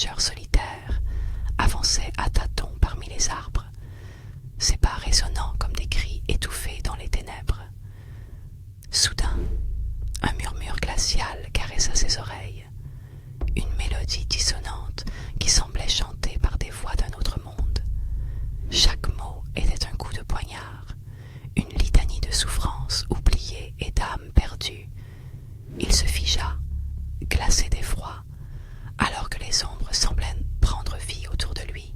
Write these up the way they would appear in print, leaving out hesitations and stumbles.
voyageur solitaire avançait à tâtons parmi les arbres, ses pas résonnant comme des cris étouffés dans les ténèbres. Soudain, un murmure glacial caressa ses oreilles, une mélodie dissonante qui semblait chantée par des voix d'un autre monde. Chaque mot était un coup de poignard, une litanie de souffrances oubliées et d'âmes perdues. Il se figea, glacé d'effroi, alors que les ombres semblaient prendre vie autour de lui,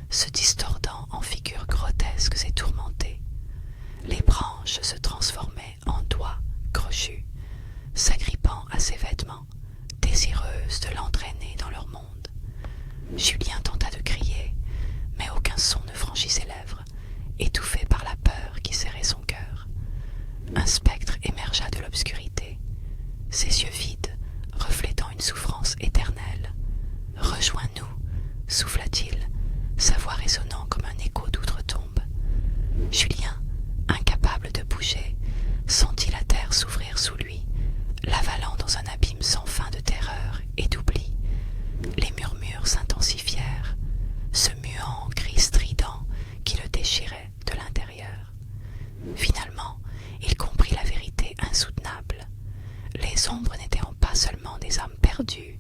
se distordant en figures grotesques et tourmentées. Les branches se transformaient en doigts crochus, s'agrippant à ses vêtements, désireuses de l'entraîner dans leur monde. Julien tenta de crier, mais aucun son ne franchit ses lèvres, étouffé par la peur qui serrait son cœur. Un spectre émergea de l'obscurité, ses yeux vides, reflétant une souffrance éternelle. « Rejoins-nous » souffla-t-il, sa voix résonnant comme un écho d'outre-tombe. Julien, incapable de bouger, sentit la terre s'ouvrir sous lui, l'avalant dans un abîme sans fin de terreur et d'oubli. Les murmures s'intensifièrent, ce muant cri strident qui le déchirait de l'intérieur. Finalement, il comprit la vérité insoutenable. Les ombres n'étaient pas seulement des âmes perdues,